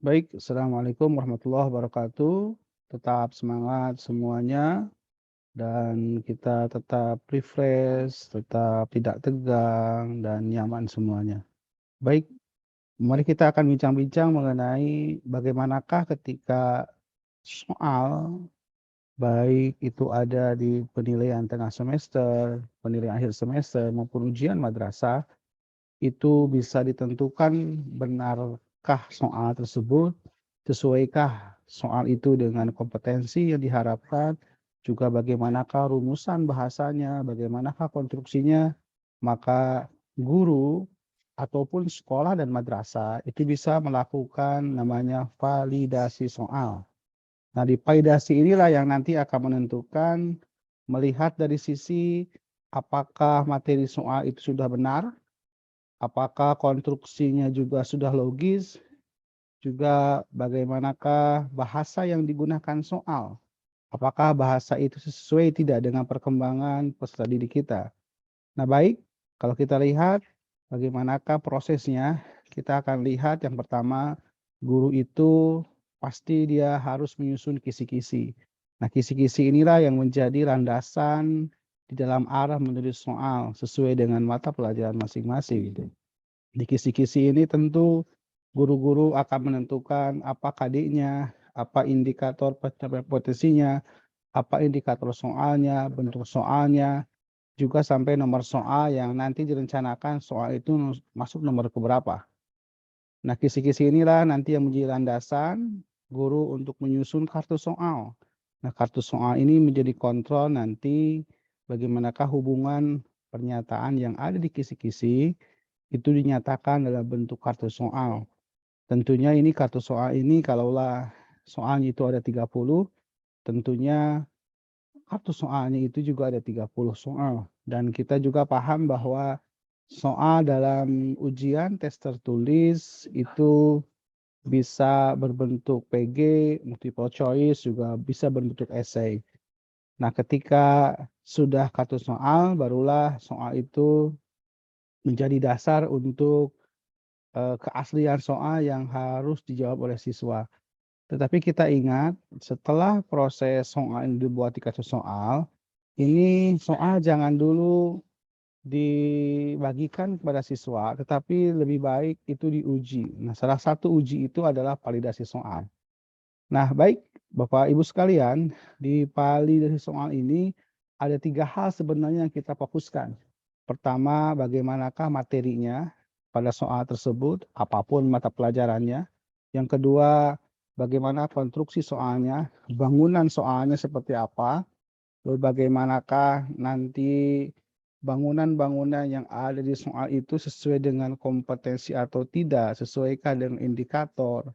Baik, Assalamualaikum warahmatullahi wabarakatuh. Tetap semangat semuanya dan kita tetap refresh, tetap tidak tegang dan nyaman semuanya. Baik, mari kita akan bincang-bincang mengenai bagaimanakah ketika soal, baik itu ada di penilaian tengah semester, penilaian akhir semester maupun ujian madrasah, itu bisa ditentukan benarkah soal tersebut, sesuaikah soal itu dengan kompetensi yang diharapkan, juga bagaimanakah rumusan bahasanya, bagaimanakah konstruksinya, maka guru ataupun sekolah dan madrasah itu bisa melakukan namanya validasi soal. Nah, di validasi inilah yang nanti akan menentukan melihat dari sisi apakah materi soal itu sudah benar, apakah konstruksinya juga sudah logis, juga bagaimanakah bahasa yang digunakan soal. Apakah bahasa itu sesuai tidak dengan perkembangan peserta didik kita. Nah baik, kalau kita lihat bagaimanakah prosesnya, kita akan lihat yang pertama, guru itu pasti dia harus menyusun kisi-kisi. Nah kisi-kisi inilah yang menjadi landasan di dalam arah menulis soal sesuai dengan mata pelajaran masing-masing gitu. Di kisi-kisi ini tentu guru-guru akan menentukan apa KD-nya, apa indikator pencapaian potensinya, apa indikator soalnya, bentuk soalnya, juga sampai nomor soal yang nanti direncanakan soal itu masuk nomor keberapa. Nah, kisi-kisi inilah nanti yang menjadi landasan guru untuk menyusun kartu soal. Nah, kartu soal ini menjadi kontrol nanti bagaimanakah hubungan pernyataan yang ada di kisi-kisi itu dinyatakan dalam bentuk kartu soal. Tentunya ini kartu soal ini kalaulah soalnya itu ada 30, tentunya kartu soalnya itu juga ada 30 soal. Dan kita juga paham bahwa soal dalam ujian tes tertulis itu bisa berbentuk PG, multiple choice, juga bisa berbentuk esai. Nah, ketika sudah kartu soal, barulah soal itu menjadi dasar untuk keaslian soal yang harus dijawab oleh siswa. Tetapi kita ingat, setelah proses soal ini dibuat di kartu soal, ini soal jangan dulu dibagikan kepada siswa, tetapi lebih baik itu diuji. Nah, salah satu uji itu adalah validasi soal. Nah, baik Bapak Ibu sekalian, di validasi soal ini ada 3 hal sebenarnya yang kita fokuskan. Pertama, bagaimanakah materinya pada soal tersebut, apapun mata pelajarannya. Yang kedua, bagaimana konstruksi soalnya, bangunan soalnya seperti apa, lalu bagaimanakah nanti bangunan-bangunan yang ada di soal itu sesuai dengan kompetensi atau tidak, sesuaikan dengan indikator.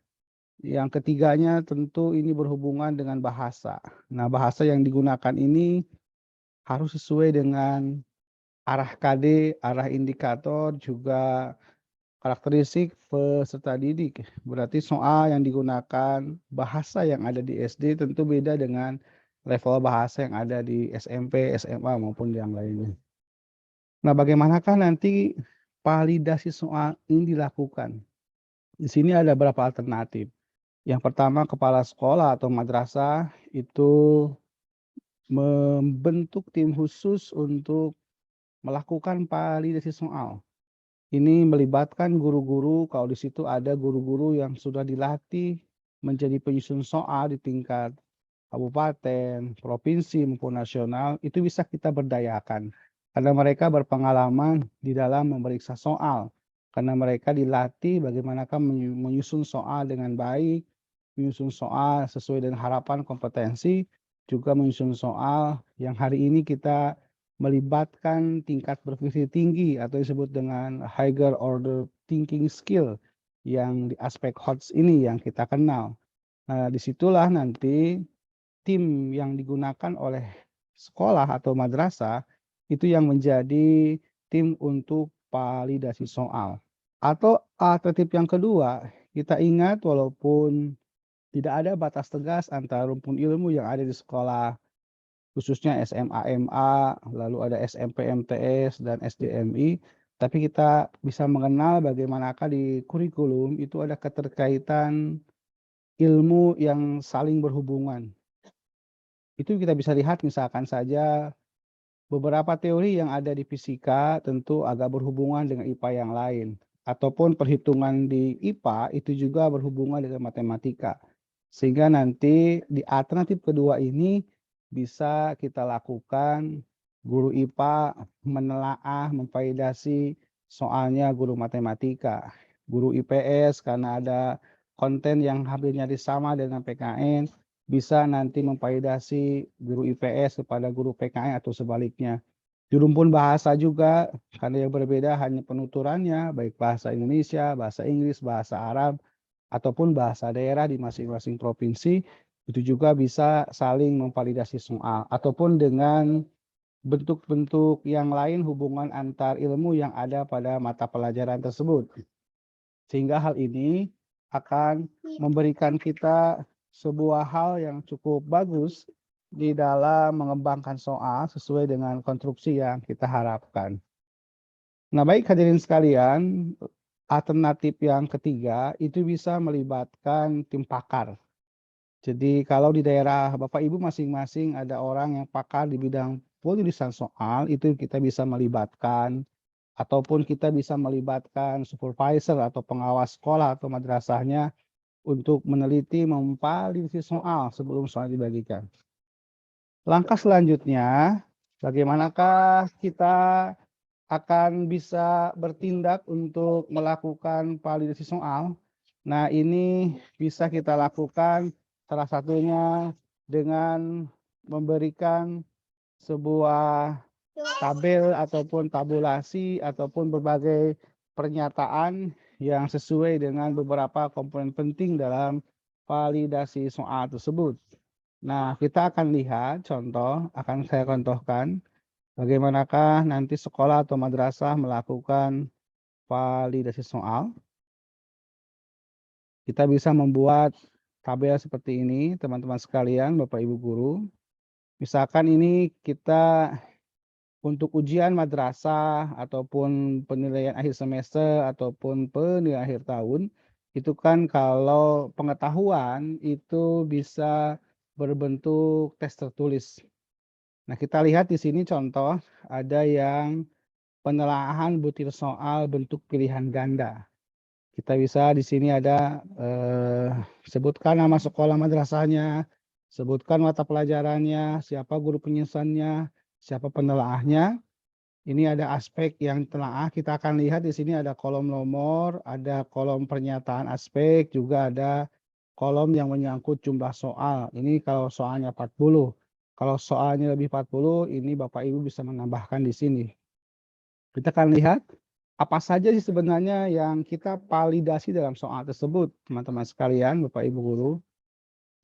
Yang ketiganya tentu ini berhubungan dengan bahasa. Nah, bahasa yang digunakan ini harus sesuai dengan arah KD, arah indikator, juga karakteristik peserta didik. Berarti soal yang digunakan, bahasa yang ada di SD tentu beda dengan level bahasa yang ada di SMP, SMA, maupun yang lainnya. Nah, bagaimanakah nanti validasi soal ini dilakukan? Di sini ada beberapa alternatif. Yang pertama, kepala sekolah atau madrasah itu membentuk tim khusus untuk melakukan validasi soal. Ini melibatkan guru-guru, kalau di situ ada guru-guru yang sudah dilatih menjadi penyusun soal di tingkat kabupaten, provinsi, maupun nasional, itu bisa kita berdayakan. Karena mereka berpengalaman di dalam memeriksa soal. Karena mereka dilatih bagaimanakah menyusun soal dengan baik, menyusun soal sesuai dengan harapan kompetensi, juga menyusun soal yang hari ini kita melibatkan tingkat berpikir tinggi atau disebut dengan higher order thinking skill yang di aspek HOTS ini yang kita kenal. Nah, disitulah nanti tim yang digunakan oleh sekolah atau madrasah itu yang menjadi tim untuk validasi soal. Atau alternatif yang kedua, kita ingat walaupun tidak ada batas tegas antara rumpun ilmu yang ada di sekolah, khususnya SMA, MA, lalu ada SMP, MTS, dan SDMI, tapi kita bisa mengenal bagaimanakah di kurikulum itu ada keterkaitan ilmu yang saling berhubungan. Itu kita bisa lihat misalkan saja beberapa teori yang ada di fisika tentu agak berhubungan dengan IPA yang lain, ataupun perhitungan di IPA itu juga berhubungan dengan matematika. Sehingga nanti di alternatif kedua ini bisa kita lakukan guru IPA menelaah, memvalidasi soalnya guru matematika. Guru IPS karena ada konten yang hampir nyaris sama dengan PKN, bisa nanti memvalidasi guru IPS kepada guru PKN atau sebaliknya. Di rumpun bahasa juga, karena yang berbeda hanya penuturannya, baik bahasa Indonesia, bahasa Inggris, bahasa Arab, ataupun bahasa daerah di masing-masing provinsi, itu juga bisa saling memvalidasi soal. Ataupun dengan bentuk-bentuk yang lain hubungan antar ilmu yang ada pada mata pelajaran tersebut. Sehingga hal ini akan memberikan kita sebuah hal yang cukup bagus di dalam mengembangkan soal sesuai dengan konstruksi yang kita harapkan. Nah, baik hadirin sekalian, alternatif yang ketiga itu bisa melibatkan tim pakar. Jadi kalau di daerah Bapak Ibu masing-masing ada orang yang pakar di bidang penulisan soal, itu kita bisa melibatkan, ataupun kita bisa melibatkan supervisor atau pengawas sekolah atau madrasahnya untuk meneliti, memvalidasi soal sebelum soal dibagikan. Langkah selanjutnya, bagaimanakah kita akan bisa bertindak untuk melakukan validasi soal? Nah, ini bisa kita lakukan salah satunya dengan memberikan sebuah tabel ataupun tabulasi ataupun berbagai pernyataan yang sesuai dengan beberapa komponen penting dalam validasi soal tersebut. Nah, kita akan lihat contoh, akan saya contohkan bagaimanakah nanti sekolah atau madrasah melakukan validasi soal. Kita bisa membuat tabel seperti ini, teman-teman sekalian, Bapak Ibu guru. Misalkan ini kita untuk ujian madrasah ataupun penilaian akhir semester ataupun penilaian akhir tahun, itu kan kalau pengetahuan itu bisa berbentuk tes tertulis. Nah, kita lihat di sini contoh ada yang penelaahan butir soal bentuk pilihan ganda. Kita bisa di sini ada sebutkan nama sekolah madrasahnya, sebutkan mata pelajarannya, siapa guru penyusunnya, siapa penelaahnya. Ini ada aspek yang telaah, kita akan lihat di sini ada kolom nomor, ada kolom pernyataan aspek, juga ada kolom yang menyangkut jumlah soal. Ini kalau soalnya 40. Kalau soalnya lebih 40, ini Bapak Ibu bisa menambahkan di sini. Kita akan lihat apa saja sih sebenarnya yang kita validasi dalam soal tersebut, teman-teman sekalian, Bapak Ibu guru.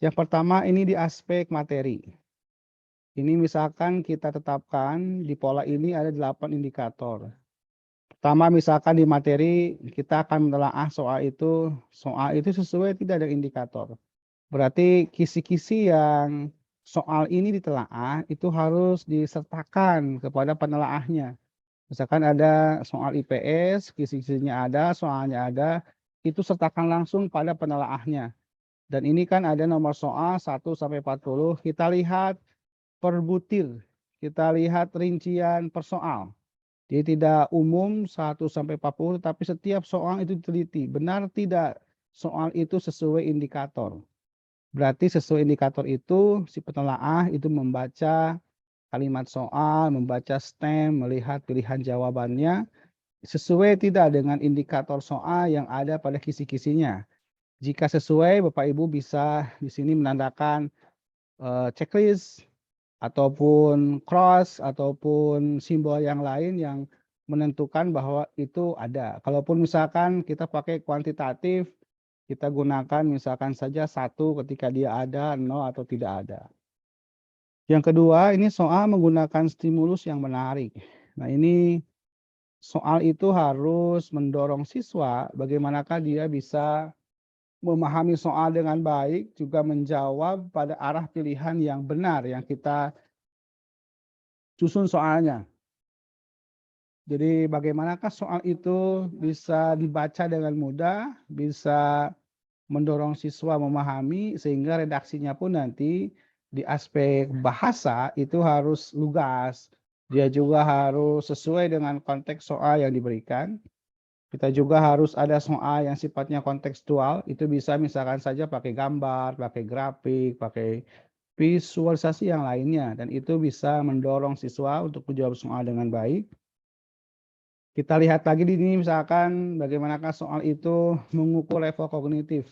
Yang pertama ini di aspek materi. Ini misalkan kita tetapkan di pola ini ada 8 indikator. Pertama misalkan di materi kita akan menelaah soal itu sesuai tidak dengan indikator. Berarti kisi-kisi yang soal ini ditelaah itu harus disertakan kepada penelaahnya. Misalkan ada soal IPS, kisi-kisinya ada, soalnya ada, itu sertakan langsung pada penelaahnya. Dan ini kan ada nomor soal 1 sampai 40, kita lihat per butir, kita lihat rincian per soal. Jadi tidak umum 1 sampai 40, tapi setiap soal itu diteliti, benar tidak soal itu sesuai indikator. Berarti sesuai indikator itu si penelaah itu membaca kalimat soal, membaca stem, melihat pilihan jawabannya, sesuai tidak dengan indikator soal yang ada pada kisi-kisinya. Jika sesuai, Bapak Ibu bisa di sini menandakan checklist ataupun cross ataupun simbol yang lain yang menentukan bahwa itu ada. Kalaupun misalkan kita pakai kuantitatif, kita gunakan misalkan saja 1 ketika dia ada, 0 atau tidak ada. Yang kedua, ini soal menggunakan stimulus yang menarik. Nah, ini soal itu harus mendorong siswa bagaimanakah dia bisa memahami soal dengan baik, juga menjawab pada arah pilihan yang benar yang kita susun soalnya. Jadi bagaimanakah soal itu bisa dibaca dengan mudah, bisa mendorong siswa memahami sehingga redaksinya pun nanti di aspek bahasa itu harus lugas. Dia juga harus sesuai dengan konteks soal yang diberikan. Kita juga harus ada soal yang sifatnya kontekstual, itu bisa misalkan saja pakai gambar, pakai grafik, pakai visualisasi yang lainnya, dan itu bisa mendorong siswa untuk menjawab soal dengan baik. Kita lihat lagi di sini misalkan bagaimanakah soal itu mengukur level kognitif.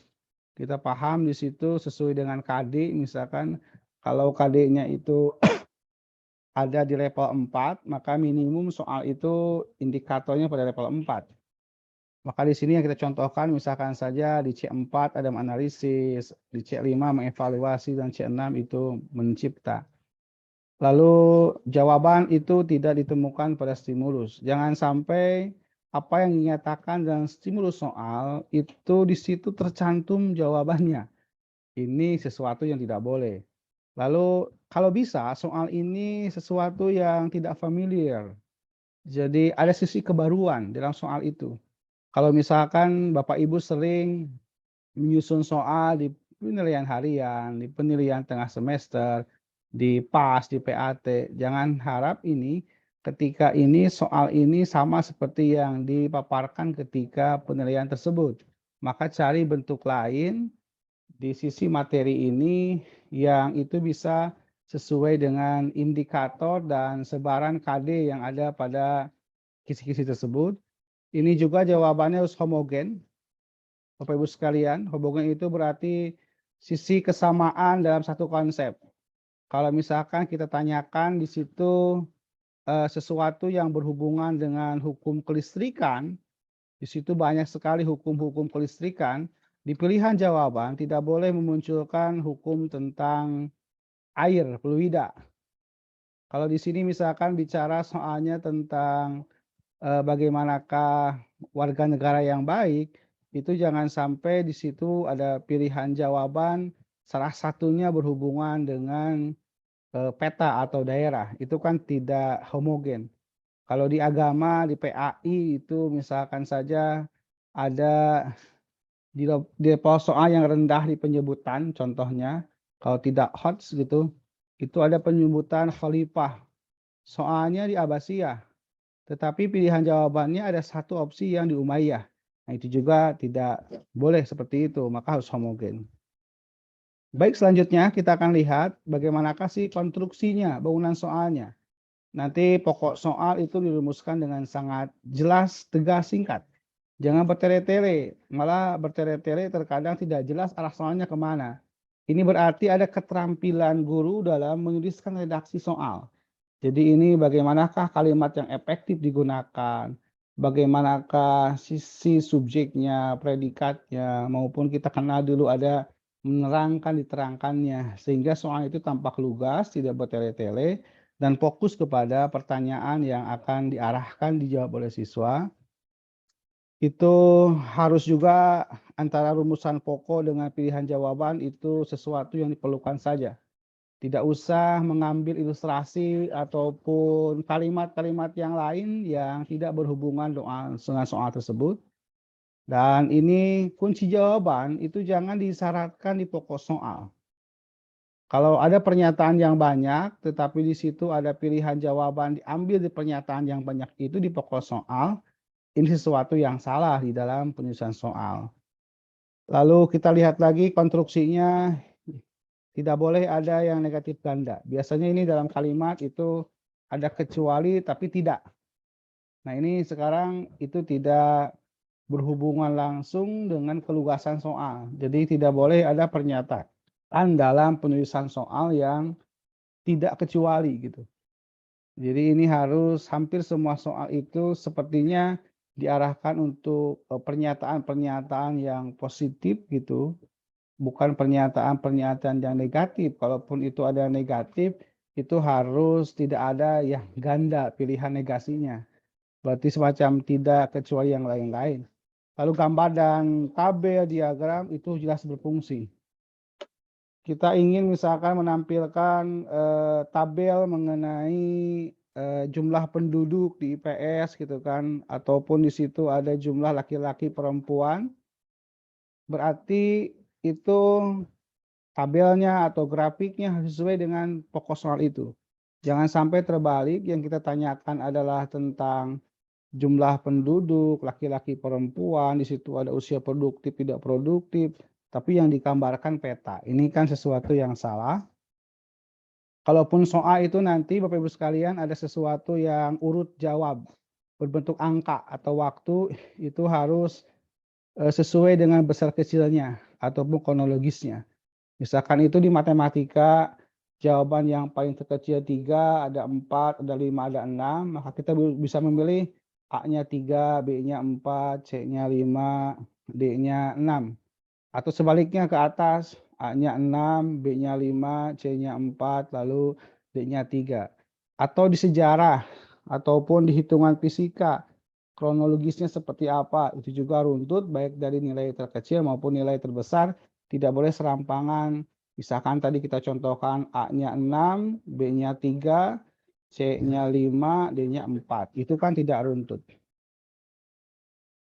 Kita paham di situ sesuai dengan KD, misalkan kalau KD-nya itu ada di level 4, maka minimum soal itu indikatornya pada level 4. Maka di sini yang kita contohkan misalkan saja di C4 ada menganalisis, di C5 mengevaluasi, dan C6 itu mencipta. Lalu jawaban itu tidak ditemukan pada stimulus. Jangan sampai apa yang dinyatakan dalam stimulus soal itu di situ tercantum jawabannya. Ini sesuatu yang tidak boleh. Lalu kalau bisa soal ini sesuatu yang tidak familiar. Jadi ada sisi kebaruan dalam soal itu. Kalau misalkan Bapak Ibu sering menyusun soal di penilaian harian, di penilaian tengah semester, di PAS, di PAT, jangan harap ini ketika ini soal ini sama seperti yang dipaparkan ketika penilaian tersebut. Maka cari bentuk lain di sisi materi ini yang itu bisa sesuai dengan indikator dan sebaran KD yang ada pada kisi-kisi tersebut. Ini juga jawabannya harus homogen. Bapak Ibu sekalian, homogen itu berarti sisi kesamaan dalam satu konsep. Kalau misalkan kita tanyakan di situ sesuatu yang berhubungan dengan hukum kelistrikan, di situ banyak sekali hukum-hukum kelistrikan. Di pilihan jawaban tidak boleh memunculkan hukum tentang air, fluida. Kalau di sini misalkan bicara soalnya tentang bagaimanakah warga negara yang baik, itu jangan sampai di situ ada pilihan jawaban salah satunya berhubungan dengan peta atau daerah, itu kan tidak homogen. Kalau di agama, di PAI itu misalkan saja ada di level soal yang rendah di penyebutan, contohnya kalau tidak HOTS gitu, itu ada penyebutan khalifah, soalnya di Abbasiyah. Tetapi pilihan jawabannya ada satu opsi yang di Umayyah. Nah, itu juga tidak boleh seperti itu, maka harus homogen. Baik, selanjutnya kita akan lihat bagaimanakah sih konstruksinya, bangunan soalnya. Nanti pokok soal itu dirumuskan dengan sangat jelas, tegas, singkat. Jangan bertele-tele, malah bertele-tele terkadang tidak jelas arah soalnya kemana. Ini berarti ada keterampilan guru dalam menuliskan redaksi soal. Jadi ini bagaimanakah kalimat yang efektif digunakan, bagaimanakah sisi subjeknya, predikatnya, maupun kita kenal dulu ada menerangkan, diterangkannya, sehingga soal itu tampak lugas, tidak bertele-tele, dan fokus kepada pertanyaan yang akan diarahkan dijawab oleh siswa. Itu harus juga antara rumusan pokok dengan pilihan jawaban itu sesuatu yang diperlukan saja. Tidak usah mengambil ilustrasi ataupun kalimat-kalimat yang lain yang tidak berhubungan dengan soal tersebut. Dan ini kunci jawaban itu jangan disyaratkan di pokok soal. Kalau ada pernyataan yang banyak, tetapi di situ ada pilihan jawaban diambil di pernyataan yang banyak itu di pokok soal, ini sesuatu yang salah di dalam penyusunan soal. Lalu kita lihat lagi konstruksinya. Tidak boleh ada yang negatif ganda. Biasanya ini dalam kalimat itu ada kecuali tapi tidak. Nah, ini sekarang itu tidak berhubungan langsung dengan kelugasan soal. Jadi tidak boleh ada pernyataan dalam penulisan soal yang tidak kecuali gitu. Jadi ini harus hampir semua soal itu sepertinya diarahkan untuk pernyataan-pernyataan yang positif gitu. Bukan pernyataan-pernyataan yang negatif, kalaupun itu ada yang negatif, itu harus tidak ada yang ganda pilihan negasinya. Berarti semacam tidak kecuali yang lain-lain. Lalu gambar dan tabel, diagram itu jelas berfungsi. Kita ingin misalkan menampilkan tabel mengenai jumlah penduduk di IPS gitu kan, ataupun di situ ada jumlah laki-laki perempuan. berarti itu tabelnya atau grafiknya harus sesuai dengan pokok soal itu. Jangan sampai terbalik, yang kita tanyakan adalah tentang jumlah penduduk, laki-laki perempuan, di situ ada usia produktif, tidak produktif, tapi yang digambarkan peta. Ini kan sesuatu yang salah. Kalaupun soal itu nanti Bapak Ibu sekalian ada sesuatu yang urut jawab berbentuk angka atau waktu, itu harus sesuai dengan besar kecilnya ataupun kronologisnya. Misalkan itu di matematika, jawaban yang paling terkecil 3, ada 4, ada 5, ada 6, maka kita bisa memilih A-nya 3, B-nya 4, C-nya 5, D-nya 6. Atau sebaliknya ke atas, A-nya 6, B-nya 5, C-nya 4, lalu D-nya 3. Atau di sejarah, ataupun di hitungan fisika, kronologisnya seperti apa, itu juga runtut, baik dari nilai terkecil maupun nilai terbesar, tidak boleh serampangan. Misalkan tadi kita contohkan A-nya 6, B-nya 3, C-nya 5, D-nya 4. Itu kan tidak runtut.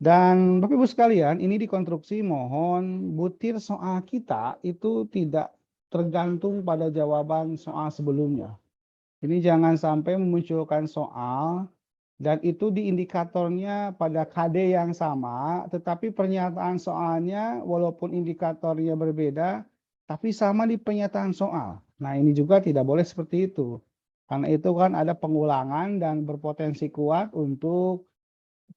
Dan Bapak Ibu sekalian, ini dikonstruksi mohon butir soal kita itu tidak tergantung pada jawaban soal sebelumnya. Ini jangan sampai memunculkan soal dan itu di indikatornya pada KD yang sama, tetapi pernyataan soalnya walaupun indikatornya berbeda, tapi sama di pernyataan soal. Nah, ini juga tidak boleh seperti itu. Karena itu kan ada pengulangan dan berpotensi kuat untuk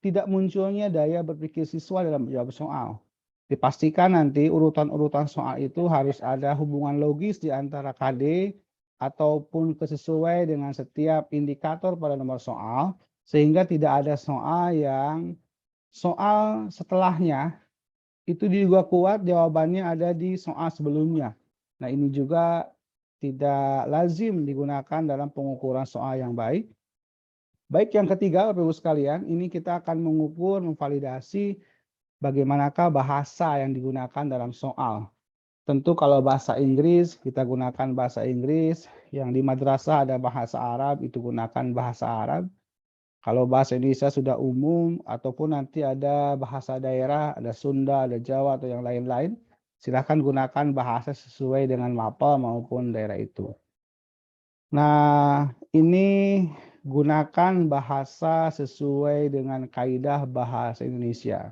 tidak munculnya daya berpikir siswa dalam menjawab soal. Dipastikan nanti urutan-urutan soal itu harus ada hubungan logis di antara KD ataupun kesesuai dengan setiap indikator pada nomor soal, sehingga tidak ada soal yang soal setelahnya itu juga kuat jawabannya ada di soal sebelumnya. Nah, ini juga tidak lazim digunakan dalam pengukuran soal yang baik. Baik, yang ketiga Bapak Ibu sekalian, ini kita akan mengukur, memvalidasi bagaimanakah bahasa yang digunakan dalam soal. Tentu kalau bahasa Inggris, kita gunakan bahasa Inggris, yang di madrasah ada bahasa Arab, itu gunakan bahasa Arab. Kalau bahasa Indonesia sudah umum, ataupun nanti ada bahasa daerah, ada Sunda, ada Jawa, atau yang lain-lain, silakan gunakan bahasa sesuai dengan mapel maupun daerah itu. Nah, ini gunakan bahasa sesuai dengan kaidah bahasa Indonesia.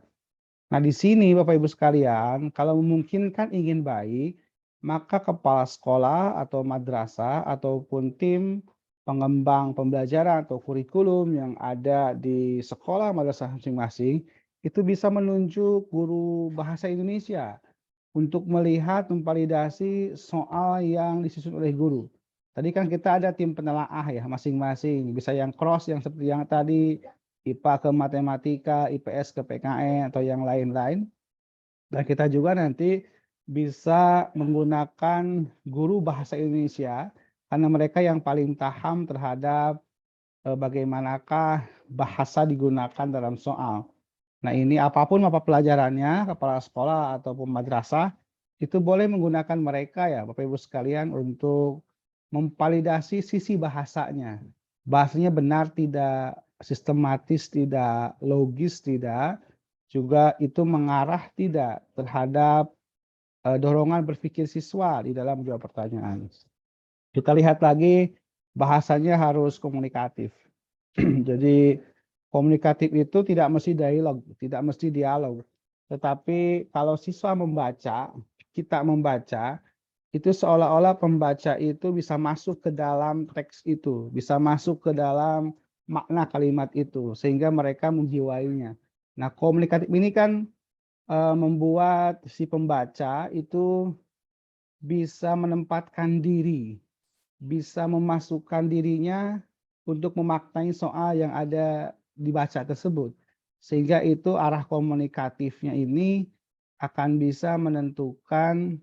Nah, di sini Bapak Ibu sekalian, kalau memungkinkan ingin baik, maka kepala sekolah atau madrasah ataupun tim pengembang pembelajaran atau kurikulum yang ada di sekolah madrasah masing-masing itu bisa menunjuk guru bahasa Indonesia untuk melihat memvalidasi soal yang disusun oleh guru. Tadi kan kita ada tim penelaah ya masing-masing, bisa yang cross yang seperti yang tadi, IPA ke matematika, IPS ke PKN atau yang lain-lain. Dan kita juga nanti bisa menggunakan guru bahasa Indonesia karena mereka yang paling paham terhadap bagaimanakah bahasa digunakan dalam soal. Nah, ini apapun mata pelajarannya, kepala sekolah ataupun madrasah, itu boleh menggunakan mereka ya Bapak Ibu sekalian untuk memvalidasi sisi bahasanya. Bahasanya benar tidak, sistematis tidak, logis tidak, juga itu mengarah tidak terhadap dorongan berpikir siswa di dalam menjawab pertanyaan. Kita lihat lagi bahasanya harus komunikatif. Jadi komunikatif itu tidak mesti dialog, tidak mesti dialog. Tetapi kalau siswa membaca, kita membaca, itu seolah-olah pembaca itu bisa masuk ke dalam teks itu, bisa masuk ke dalam makna kalimat itu, sehingga mereka menjiwainya. Nah, komunikatif ini kan membuat si pembaca itu bisa menempatkan diri, bisa memasukkan dirinya untuk memaknai soal yang ada dibaca tersebut. Sehingga itu arah komunikatifnya ini akan bisa menentukan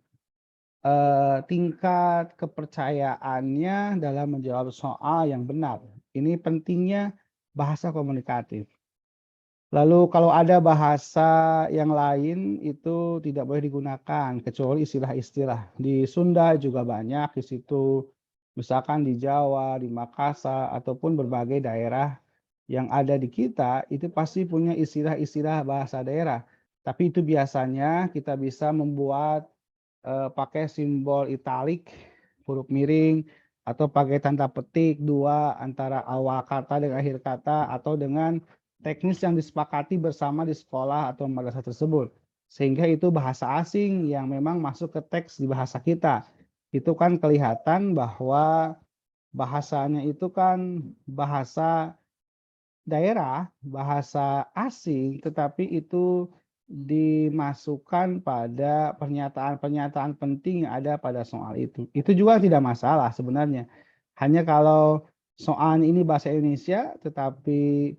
tingkat kepercayaannya dalam menjawab soal yang benar. Ini pentingnya bahasa komunikatif. Lalu kalau ada bahasa yang lain itu tidak boleh digunakan kecuali istilah-istilah. Di Sunda juga banyak di situ, misalkan di Jawa, di Makassar ataupun berbagai daerah yang ada di kita itu pasti punya istilah-istilah bahasa daerah. Tapi itu biasanya kita bisa membuat pakai simbol italik, huruf miring, atau pakai tanda petik 2 antara awal kata dengan akhir kata, atau dengan teknis yang disepakati bersama di sekolah atau madrasah tersebut. Sehingga itu bahasa asing yang memang masuk ke teks di bahasa kita. Itu kan kelihatan bahwa bahasanya itu kan bahasa daerah, bahasa asing, tetapi itu dimasukkan pada pernyataan-pernyataan penting yang ada pada soal itu. Itu juga tidak masalah sebenarnya. Hanya kalau soalnya ini bahasa Indonesia, tetapi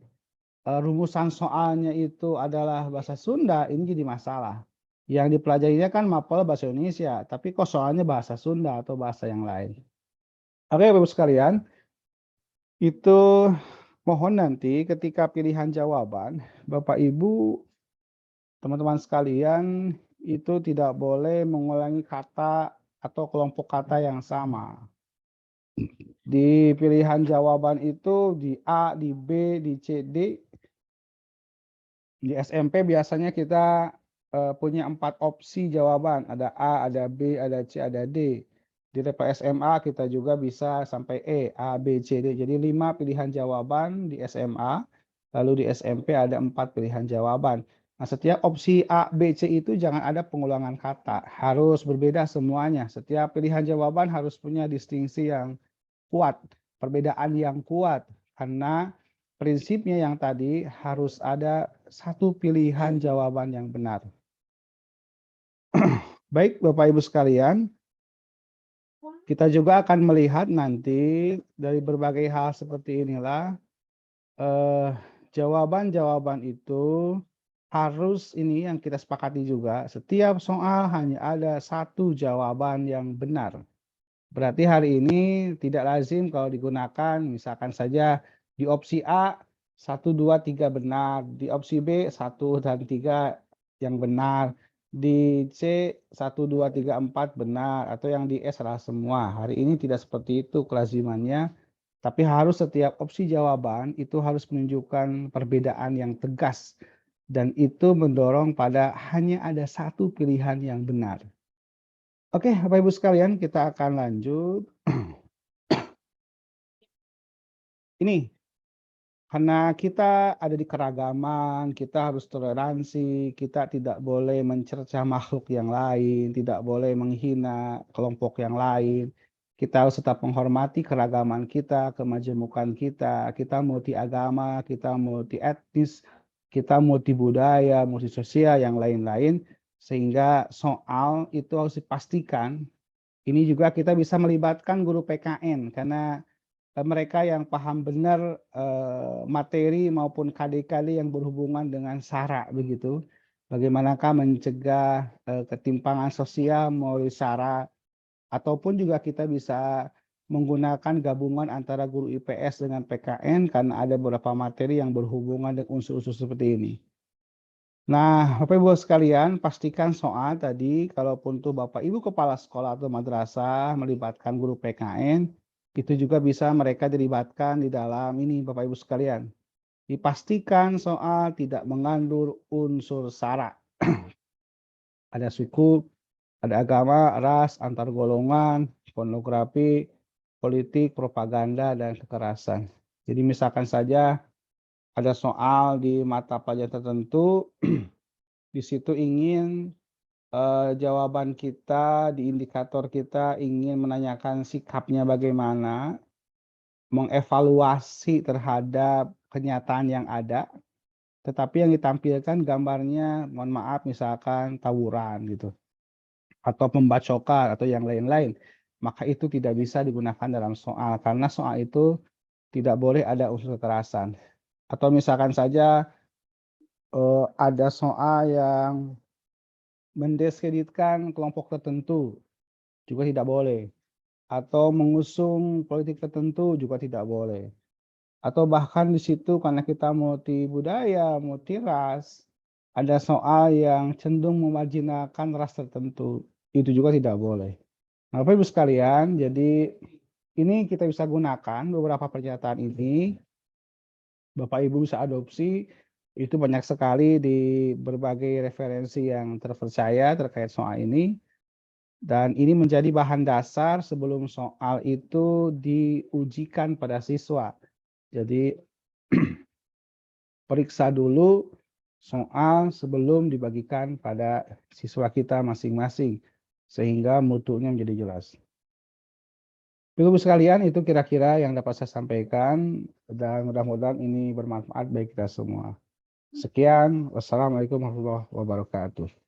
rumusan soalnya itu adalah bahasa Sunda, ini jadi masalah. Yang dipelajarinya kan mapel bahasa Indonesia, tapi kok soalnya bahasa Sunda atau bahasa yang lain. Oke, Bapak sekalian, itu mohon nanti ketika pilihan jawaban, Bapak Ibu, teman-teman sekalian, itu tidak boleh mengulangi kata atau kelompok kata yang sama. Di pilihan jawaban itu di A, di B, di C, D. Di SMP biasanya kita punya 4 opsi jawaban, ada A, ada B, ada C, ada D. Di level SMA kita juga bisa sampai E, A, B, C, D. Jadi 5 pilihan jawaban di SMA, lalu di SMP ada 4 pilihan jawaban. Nah, setiap opsi A, B, C itu jangan ada pengulangan kata, harus berbeda semuanya. Setiap pilihan jawaban harus punya distingsi yang kuat, perbedaan yang kuat, karena prinsipnya yang tadi harus ada satu pilihan jawaban yang benar. Baik, Bapak Ibu sekalian, kita juga akan melihat nanti dari berbagai hal seperti inilah jawaban-jawaban itu harus ini yang kita sepakati juga. Setiap soal hanya ada satu jawaban yang benar. Berarti hari ini tidak lazim kalau digunakan, misalkan saja di opsi A 1, 2, 3 benar, di opsi B 1 dan 3 yang benar, di C 1, 2, 3, 4 benar, atau yang di E salah semua. Hari ini tidak seperti itu kelazimannya, tapi harus setiap opsi jawaban itu harus menunjukkan perbedaan yang tegas, dan itu mendorong pada hanya ada satu pilihan yang benar. Oke, Bapak Ibu sekalian, kita akan lanjut. Ini, karena kita ada di keragaman, kita harus toleransi, kita tidak boleh mencerca makhluk yang lain, tidak boleh menghina kelompok yang lain. Kita harus tetap menghormati keragaman kita, kemajemukan kita multi agama, kita multi etnis, kita multi budaya, multi sosial, yang lain-lain. Sehingga soal itu harus dipastikan. Ini juga kita bisa melibatkan guru PKN, karena mereka yang paham benar materi maupun KD-KD yang berhubungan dengan SARA begitu. Bagaimanakah mencegah ketimpangan sosial melalui SARA, ataupun juga kita bisa menggunakan gabungan antara guru IPS dengan PKN karena ada beberapa materi yang berhubungan dengan unsur-unsur seperti ini. Nah, Bapak Ibu sekalian, pastikan soal tadi, kalaupun tuh Bapak Ibu kepala sekolah atau madrasah melibatkan guru PKN, itu juga bisa mereka dilibatkan di dalam ini, Bapak Ibu sekalian. Dipastikan soal tidak mengandung unsur SARA. Ada suku, ada agama, ras, antar golongan, pornografi, politik, propaganda, dan kekerasan. Jadi misalkan saja ada soal di mata pelajaran tertentu, di situ ingin jawaban kita di indikator kita ingin menanyakan sikapnya bagaimana, mengevaluasi terhadap kenyataan yang ada, tetapi yang ditampilkan gambarnya, mohon maaf, misalkan tawuran gitu, atau pembacokan atau yang lain-lain, maka itu tidak bisa digunakan dalam soal, karena soal itu tidak boleh ada unsur kekerasan. Atau misalkan saja ada soal yang mendiskreditkan kelompok tertentu, juga tidak boleh. Atau mengusung politik tertentu juga tidak boleh. Atau bahkan di situ karena kita multi budaya, multi ras, ada soal yang cenderung memarjinalkan ras tertentu, itu juga tidak boleh. Nah, Bapak Ibu sekalian, jadi ini kita bisa gunakan beberapa pernyataan ini, Bapak Ibu bisa adopsi Itu banyak sekali di berbagai referensi yang terpercaya terkait soal ini, dan ini menjadi bahan dasar sebelum soal itu diujikan pada siswa. Jadi periksa dulu soal sebelum dibagikan pada siswa kita masing-masing, sehingga mutunya menjadi jelas. Ibu sekalian, itu kira-kira yang dapat saya sampaikan, dan mudah-mudahan ini bermanfaat bagi kita semua. Sekian, wassalamualaikum warahmatullahi wabarakatuh.